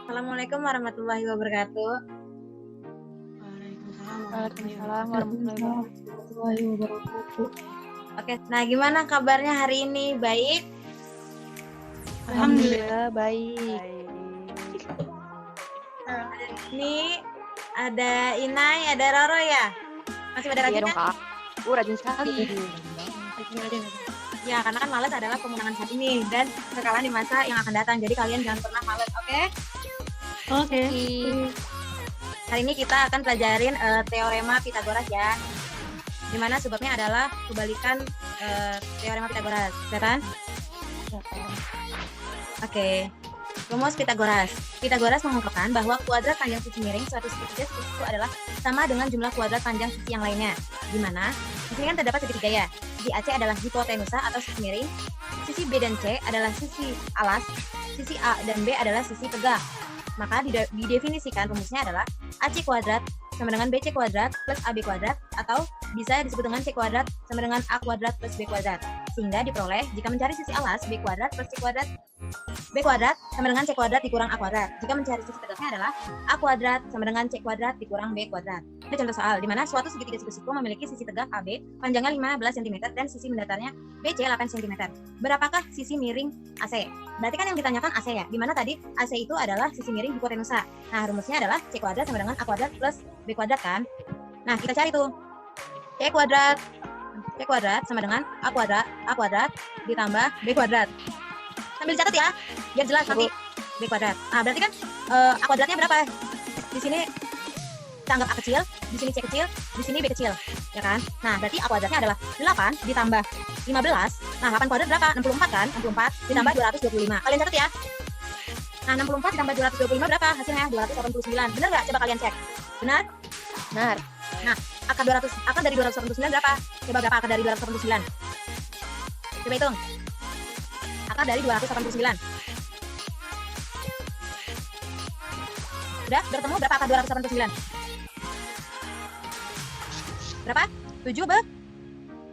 Assalamualaikum warahmatullahi wabarakatuh. Waalaikumsalam warahmatullahi wabarakatuh. Oke, nah gimana kabarnya hari ini? Baik? Alhamdulillah baik. Ini ada Inai, ada Roro ya? Masih pada Iya rajin dong kan? kak. Rajin sekali. Ya, karena kan malas adalah kemenangan saat ini dan kekalahan di masa yang akan datang. Jadi kalian jangan pernah malas, oke? Oke. Hari ini kita akan pelajarin teorema Pythagoras ya. Dimana sebabnya adalah kebalikan teorema Pythagoras, ya kan? Oke. Rumus Pythagoras. Pythagoras mengungkapkan bahwa kuadrat panjang sisi miring suatu segitiga sisi adalah sama dengan jumlah kuadrat panjang sisi yang lainnya. Dimana di sini kan terdapat segitiga ya. Sisi AC adalah hipotenusa atau sisi miring. Sisi B dan C adalah sisi alas. Sisi A dan B adalah sisi tegak. Maka didefinisikan rumusnya adalah AC kuadrat sama dengan BC kuadrat plus AB kuadrat, atau bisa disebut dengan C kuadrat sama dengan A kuadrat plus B kuadrat. Sehingga diperoleh jika mencari sisi alas B kuadrat plus C kuadrat B kuadrat sama dengan C kuadrat dikurang A kuadrat. Jika mencari sisi tegaknya adalah A kuadrat sama dengan C kuadrat dikurang B kuadrat. Ada contoh soal di mana suatu segitiga siku-siku memiliki sisi tegak AB panjangnya 15 cm dan sisi mendatarnya BC 8 cm. Berapakah sisi miring AC? Berarti kan yang ditanyakan AC ya. Di mana tadi AC itu adalah sisi miring hipotenusa. Nah, rumusnya adalah C kuadrat sama dengan A kuadrat plus B kuadrat kan. Nah, kita cari tuh. C kuadrat sama dengan A kuadrat ditambah B kuadrat. Sambil dicatat ya, biar jelas nanti B kuadrat. Nah, berarti kan A kuadratnya berapa? Di sini kita anggap A kecil, di sini C kecil, di sini B kecil, ya kan? Nah, berarti A kuadratnya adalah 8 ditambah 15. Nah, 8 kuadrat berapa? 64 kan? 64 ditambah 225. Kalian catat ya. Nah, 64 ditambah 225 berapa hasilnya? 289. Benar nggak? Coba kalian cek. Benar? Benar. Nah, akar dari 289 berapa? Coba berapa akar dari 289? Coba hitung. Akar dari 289. Udah ketemu berapa akar 289? Berapa? 7 be?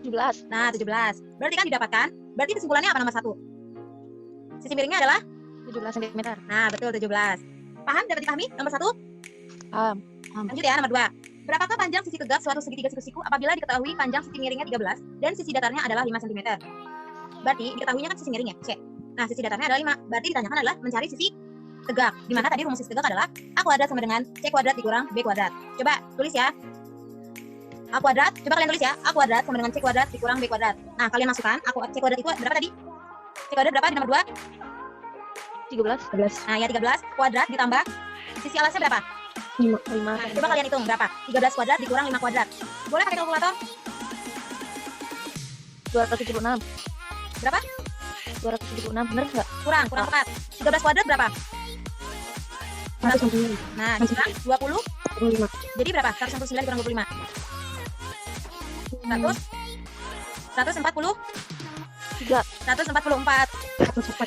17. Nah, 17. Berarti kan didapatkan. Berarti kesimpulannya apa nomor 1? Sisi miringnya adalah 17 cm. nah, betul 17. Paham? Dapat dipahami? Nomor 1? Paham. Lanjut ya, nomor 2. Berapakah panjang sisi tegak suatu segitiga siku-siku apabila diketahui panjang sisi miringnya 13 dan sisi datarnya adalah 5 cm? Berarti diketahuinya kan sisi miringnya, C. Nah, sisi datarnya adalah 5. Berarti ditanyakan adalah mencari sisi tegak. Di mana tadi rumus sisi tegak adalah A kuadrat sama dengan C kuadrat dikurang B kuadrat. Coba tulis ya. A kuadrat, coba kalian tulis ya. A kuadrat sama dengan C kuadrat dikurang B kuadrat. Nah, kalian masukkan C kuadrat itu berapa tadi? C kuadrat berapa di nomor 2? 13. Nah, ya 13 kuadrat ditambah sisi alasnya berapa? 5. Nah, coba kalian hitung berapa? 13 kuadrat dikurang 5 kuadrat. Boleh pakai kalkulator? 276. Berapa? 276. Benar enggak? Kurang tepat. 13 kuadrat berapa? 169. Nah, dikurang 20. 25. Jadi berapa? 169 dikurang 25. 100 140 3. 144. 104.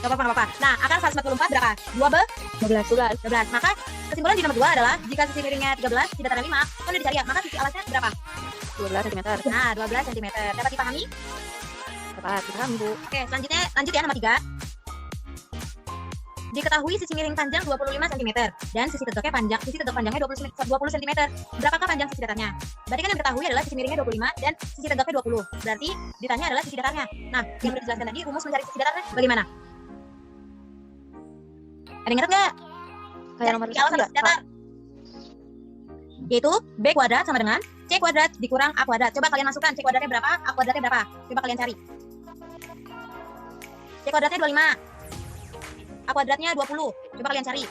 Gak apa-apa. Nah, akar 144 berapa? 2 be? 12. 12. Maka kesimpulan di nomor 2 adalah jika sisi miringnya 13, sisi datarnya 5, kan udah dicari ya. Maka sisi alasnya berapa? 12 cm. Nah, 12 cm. Dapat dipahami? Dapat. Paham, Bu. Oke, selanjutnya lanjut ya nomor 3. Diketahui sisi miring panjang 25 cm dan sisi tegak panjangnya 20 cm. Berapakah panjang sisi datarnya? Berarti kan yang diketahui adalah sisi miringnya 25 dan sisi tegaknya 20. Berarti ditanya adalah sisi datarnya. Nah, yang udah dijelaskan tadi rumus mencari sisi datarnya bagaimana? Ada yang ingat nggak? Kayak nomor 1 sisi datar. Yaitu B kuadrat sama dengan C kuadrat dikurang A kuadrat. Coba kalian masukkan C kuadratnya berapa, A kuadratnya berapa? Coba kalian cari. C kuadratnya 25. A kuadratnya 20. Coba kalian cari.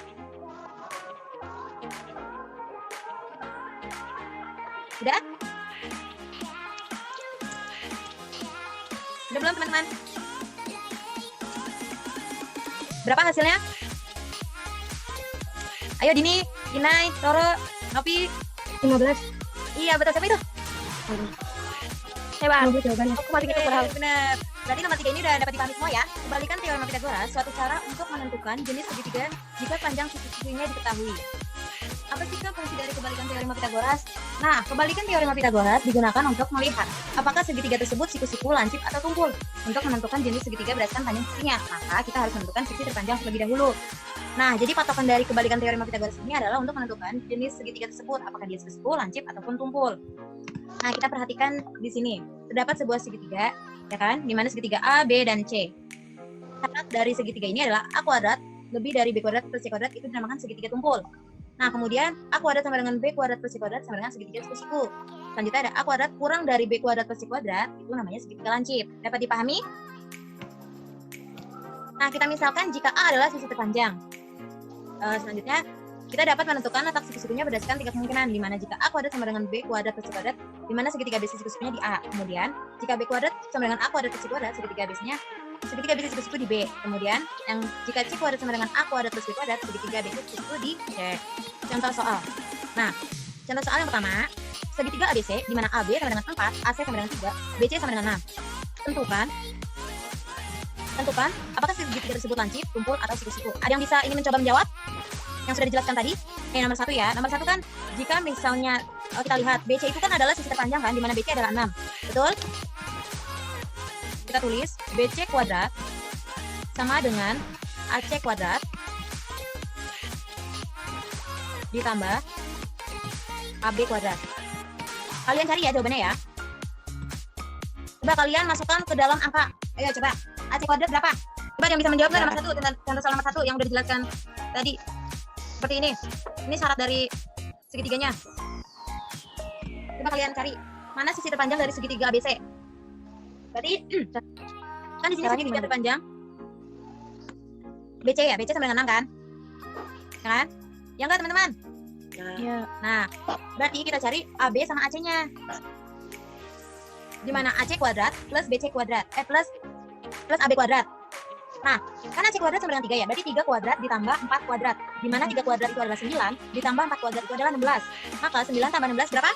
Udah? Udah belum teman-teman? Berapa hasilnya? Ayo Dini, Inai, Roro, Nopi. 15. Iya betul, siapa itu? Hebat. Aku masih gitu padahal. Benar. Berarti nomor 3 ini udah dapat dipahami semua ya. Kebalikan teorema Pythagoras, suatu cara untuk menentukan jenis segitiga jika panjang sisi-sisinya diketahui. Apa sih kan fungsi dari kebalikan teorema Pythagoras? Nah, kebalikan teorema Pythagoras digunakan untuk melihat apakah segitiga tersebut siku-siku, lancip, atau tumpul. Untuk menentukan jenis segitiga berdasarkan panjang sisinya, maka kita harus menentukan sisi terpanjang terlebih dahulu. Nah, jadi patokan dari kebalikan teorema Pythagoras ini adalah untuk menentukan jenis segitiga tersebut, apakah dia sekufu, lancip, ataupun tumpul. Nah, kita perhatikan di sini. Terdapat sebuah segitiga, ya kan, di mana segitiga A, B, dan C. Syarat dari segitiga ini adalah A kuadrat lebih dari B kuadrat plus C kuadrat, itu dinamakan segitiga tumpul. Nah, kemudian A kuadrat sama dengan B kuadrat plus C kuadrat sama dengan segitiga siku-siku. Selanjutnya ada A kuadrat kurang dari B kuadrat plus C kuadrat, itu namanya segitiga lancip. Dapat dipahami? Nah, kita misalkan jika A adalah sisi terpanjang. Selanjutnya, kita dapat menentukan letak siku-sikunya berdasarkan 3 kemungkinan, di mana jika A kuadrat sama dengan B kuadrat plus C kuadrat, di mana segitiga B siku-sikunya di A. Kemudian, jika B kuadrat sama dengan A kuadrat plus C kuadrat, segitiga B siku-siku di B. Kemudian, yang jika C kuadrat sama dengan A kuadrat plus B kuadrat, segitiga B siku-siku di C. Contoh soal. Nah, contoh soal yang pertama, segitiga ABC, di mana AB sama dengan 4, AC sama dengan 3, BC sama dengan 6. Tentukan apakah segitiga tersebut lancip, tumpul, atau siku-siku. Ada yang bisa ingin mencoba menjawab? Yang sudah dijelaskan tadi? Nomor 1 ya. Nomor 1 kan, jika misalnya kita lihat BC itu kan adalah sisi terpanjang kan, di mana BC adalah 6. Betul? Kita tulis BC kuadrat sama dengan AC kuadrat ditambah AB kuadrat. Kalian cari ya jawabannya ya. Coba kalian masukkan ke dalam angka. Ayo coba. AC kuadrat berapa? Coba yang bisa menjawab nomor 1, contoh soal nomor 1 yang udah dijelaskan tadi. Seperti ini. Ini syarat dari segitiganya. Coba kalian cari mana sisi terpanjang dari segitiga ABC. Berarti kan di sini segitiga terpanjang BC ya, BC sama dengan 6 kan? Ya kan? Ya enggak teman-teman? Iya. Nah, berarti kita cari AB sama AC-nya. Di mana AC kuadrat plus BC kuadrat, plus AB kuadrat. Nah, kan AC kuadrat sama dengan 3 ya, berarti 3 kuadrat ditambah 4 kuadrat. Di mana 3 kuadrat itu adalah 9, ditambah 4 kuadrat itu adalah 16. Maka 9 tambah 16 berapa?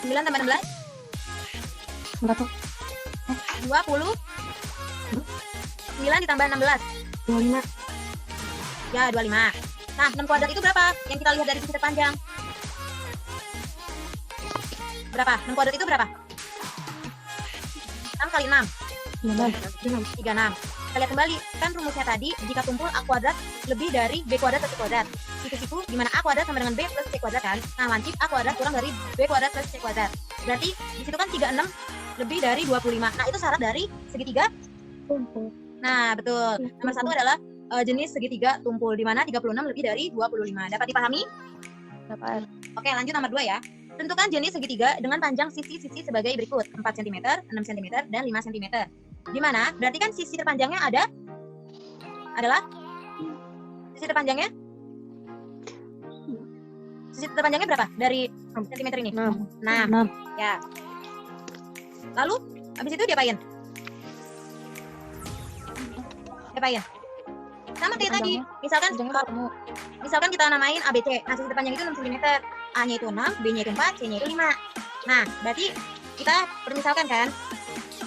9 tambah 16? Berapa? 20. 9 ditambah 16. 25. Ya, 25. Nah, 6 kuadrat itu berapa? Yang kita lihat dari sisi terpanjang. Berapa? 6 kuadrat itu berapa? 6 kali 6. 36. Kita lihat kembali, kan rumusnya tadi, jika tumpul A kuadrat lebih dari B kuadrat plus C kuadrat. Siku-siku, di mana A kuadrat sama dengan B plus C kuadrat kan? Nah, lancip A kuadrat kurang dari B kuadrat plus C kuadrat. Berarti, di situ kan 36 lebih dari 25. Nah, itu syarat dari segitiga Tumpul. Nah, betul. Nomor 1 adalah jenis segitiga tumpul, di mana 36 lebih dari 25. Dapat dipahami? Dapat. Oke, lanjut nomor 2 ya. Tentukan jenis segitiga dengan panjang sisi-sisi sebagai berikut. 4 cm, 6 cm, dan 5 cm. Di mana? Berarti kan sisi terpanjangnya adalah sisi terpanjangnya? Sisi terpanjangnya berapa? Dari cm ini? 6. Nah, 6. ya. Lalu, habis itu diapain? Sama kayak tadi. Misalkan kita namain ABC. Nah, sisi terpanjang itu 6 cm. A-nya itu 6, B-nya itu 4, C-nya itu 5. Nah, berarti kita permisalkan kan,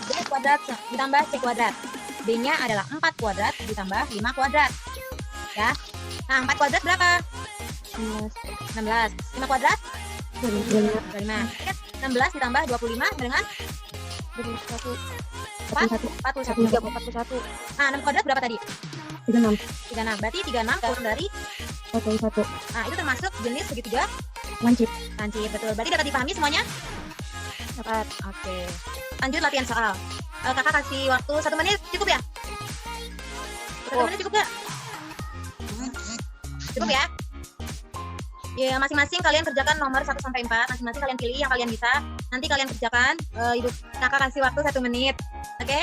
B kuadrat ditambah C kuadrat. B-nya adalah 4 kuadrat ditambah 5 kuadrat. Ya. Nah, 4 kuadrat berapa? 16. 5 kuadrat? 25. 16 ditambah 25 dengan 41. 41. Nah, 6 kuadrat berapa tadi? 36. 36. Berarti 36 kurang dari 41. Nah, itu termasuk jenis segitiga Lancip. lancip. Betul. Berarti dapat dipahami semuanya? Dapat. Oke. Lanjut latihan soal. Kakak kasih waktu 1 menit, cukup ya? 1 menit cukup gak? Cukup ya? Ya, masing-masing kalian kerjakan nomor 1 sampai 4. Masing-masing kalian pilih yang kalian bisa. Nanti kalian kerjakan. Ibu kakak kasih waktu 1 menit. Oke?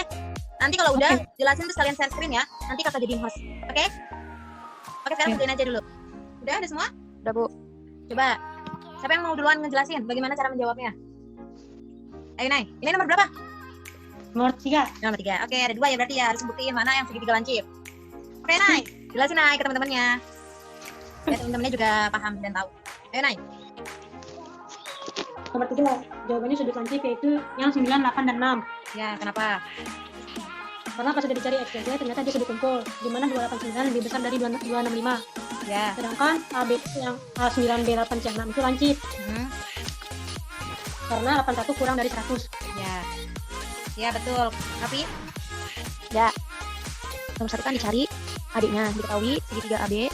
Nanti kalau udah jelasin terus kalian share screen ya. Nanti kakak jadiin host. Oke? Oke, sekarang kerjain aja dulu. Udah ada semua? Udah, Bu. Coba. Siapa yang mau duluan ngejelasin bagaimana cara menjawabnya? Ayo, Nay. Ini nomor berapa? Nomor 3. Nomor 3. Oke, ada 2 ya berarti ya. Harus buktiin mana yang segitiga lancip. Oke, Nay. Jelasin, Nay, ke teman-temannya. Ya, teman-temannya juga paham dan tahu. Ayo, Nay. Nomor 3. Jawabannya sudut lancip yaitu yang 9, 8, dan 6. Ya, kenapa? Karena pas sudah dicari X dan Y ternyata dia sudut tumpul, di mana 289 lebih besar dari 265. Ya. Sedangkan AB yang A9, B8, C6 itu lancip. Karena 81 kurang dari 100. Ya. Ya, betul. Tapi Ya. Nomor 1 kan dicari AD-nya, diketahui segitiga AB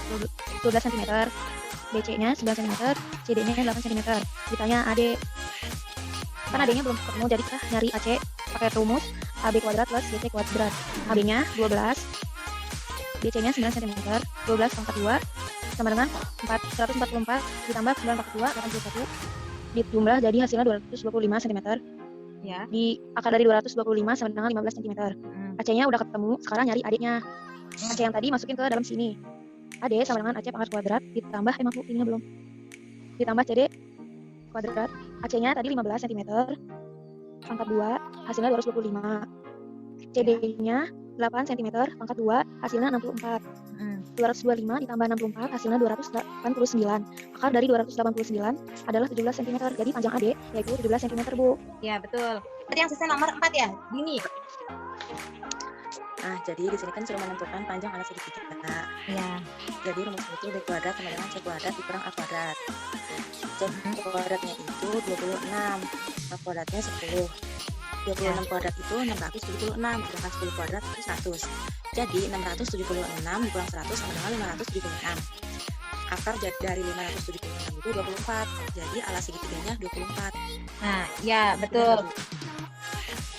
12 cm, BC-nya 9 cm, CD-nya 8 cm. Ditanya AD, kan AD-nya belum ketemu, jadi kita nyari AC pakai rumus AB kuadrat plus BC kuadrat. AB-nya 12, BC-nya 9 cm, 12 pangkat 2 sama dengan 144 ditambah 9 pangkat 2, 81. Dijumlah jadi hasilnya 225 cm. Ya. Di akar dari 225 sama dengan 15 cm. AC-nya udah ketemu, sekarang nyari AD-nya. AC yang tadi masukin ke dalam sini. AD sama dengan AC pangkat kuadrat ditambah ini belum. Ditambah CD kuadrat. AC-nya tadi 15 cm. Pangkat 2, hasilnya 225. CD-nya 8 cm, pangkat 2, hasilnya 64. 225 ditambah 64, hasilnya 289. Akar dari 289 adalah 17 cm. Jadi panjang AD yaitu 17 cm, Bu. Ya, betul. Tadi yang sisa nomor 4 ya, Dini. Nah, jadi di sini kan suruh menentukan panjang alas segitiga. Ya. Jadi rumusnya itu B kuadrat sama dengan C kuadrat dikurang A kuadrat. C kuadratnya itu 26, A kuadratnya 10. 26 kuadrat itu 676, sedangkan 10 kuadrat itu 100. Jadi 676 dikurang 100 sama dengan 576. Akar dari 576 itu 24. Jadi alas segitiganya 24. Nah, ya betul.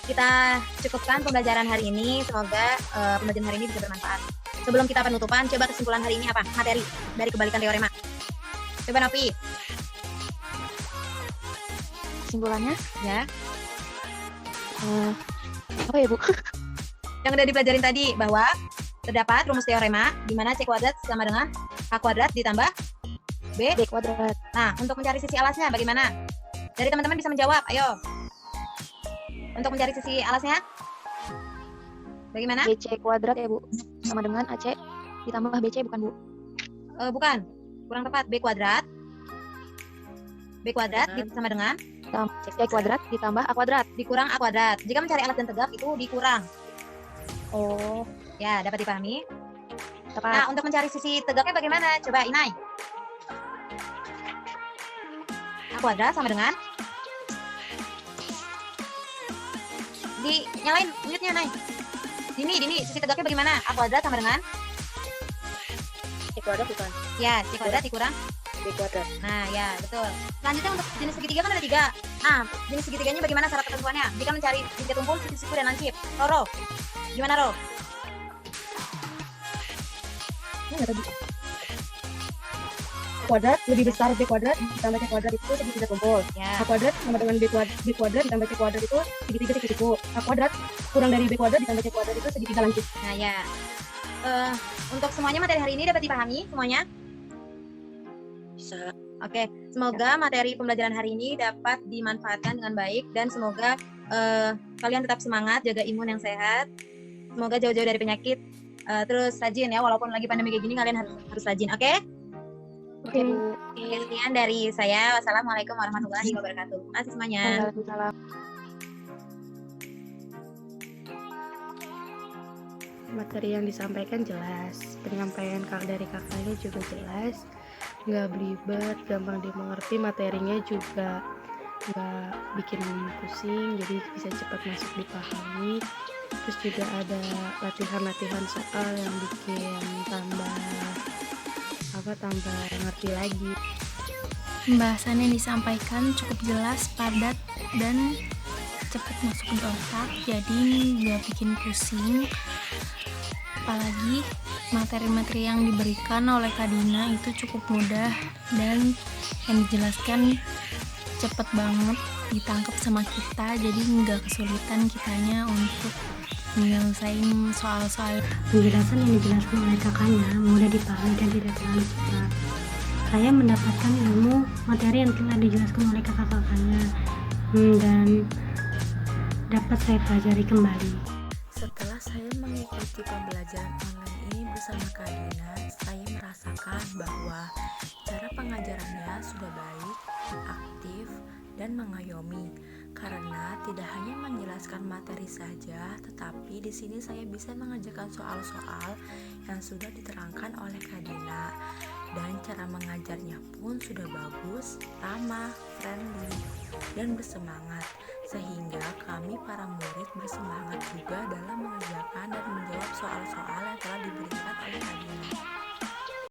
Kita cukupkan pembelajaran hari ini. Semoga pembelajaran hari ini bisa bermanfaat. Sebelum kita penutupan, coba kesimpulan hari ini apa? Materi dari kebalikan teorema. Coba Novi. Kesimpulannya Ya. Apa ya, Bu? Yang udah dipelajarin tadi bahwa terdapat rumus teorema di mana C kuadrat sama dengan A kuadrat ditambah B. B kuadrat. Nah, untuk mencari sisi alasnya bagaimana? Dari teman-teman bisa menjawab, ayo. Untuk mencari sisi alasnya bagaimana? BC kuadrat ya, Bu. Sama dengan AC ditambah BC, bukan, Bu? Bukan, kurang tepat. B kuadrat sama dengan C kuadrat ditambah A kuadrat. dikurang A kuadrat. Jika mencari alas dan tegak itu dikurang. Oh, Ya, dapat dipahami. tepat. Nah, untuk mencari sisi tegaknya bagaimana? Coba Inai. A kuadrat sama dengan nyalain mute-nya, Nay. Dini, sisi tegaknya bagaimana? A kuadrat sama dengan C kuadrat bukan ya, C kuadrat dikurang. B kuadrat. Nah, ya, betul. Selanjutnya untuk jenis segitiga kan ada 3. Nah, jenis segitiganya bagaimana syarat ketentuannya? Jika mencari segitiga tumpul, siku dan lancip. Roro, gimana Ro? Ini tadi. Kuadrat lebih besar B kuadrat ditambah C kuadrat itu segitiga tumpul. Ya, A kuadrat sama dengan B kuadrat ditambah C kuadrat itu segitiga siku-siku. A kuadrat kurang dari B kuadrat ditambah C kuadrat itu segitiga lancip. nah ya. Untuk semuanya materi hari ini dapat dipahami semuanya? Bisa. Oke, semoga materi pembelajaran hari ini dapat dimanfaatkan dengan baik dan semoga kalian tetap semangat, jaga imun yang sehat. Semoga jauh-jauh dari penyakit. Terus rajin ya, walaupun lagi pandemi kayak gini kalian harus rajin. Oke? Oke, Bu. Oke, sekian dari saya. Wassalamualaikum warahmatullahi wabarakatuh. Terima kasih semuanya. Waalaikumsalam. Materi yang disampaikan jelas, penyampaian dari kakaknya juga jelas, nggak belibet, gampang dimengerti, materinya juga nggak bikin pusing, jadi bisa cepat masuk dipahami. Terus juga ada latihan-latihan soal yang bikin tambah ngerti lagi. Pembahasan yang disampaikan cukup jelas, padat, dan cepat masuk di otak, jadi nggak bikin pusing. Apalagi materi-materi yang diberikan oleh Kak Dina itu cukup mudah dan yang dijelaskan cepet banget ditangkap sama kita, jadi nggak kesulitan kitanya untuk menyelesaikan soal-soal. Penjelasan yang dijelaskan oleh kakaknya mudah dipahami dan tidak terlalu cepat. Saya mendapatkan ilmu materi yang telah dijelaskan oleh kakak-kakaknya dan dapat saya pelajari kembali. Setelah saya mengikuti pembelajaran online ini bersama Kak Dina, saya merasakan bahwa cara pengajarannya sudah baik, aktif, dan mengayomi. Karena tidak hanya menjelaskan materi saja, tetapi di sini saya bisa mengerjakan soal-soal yang sudah diterangkan oleh Kak Dina. Dan cara mengajarnya pun sudah bagus, ramah, friendly, dan bersemangat. Sehingga kami para murid bersemangat juga dalam mengerjakan dan menjawab soal-soal yang diberikan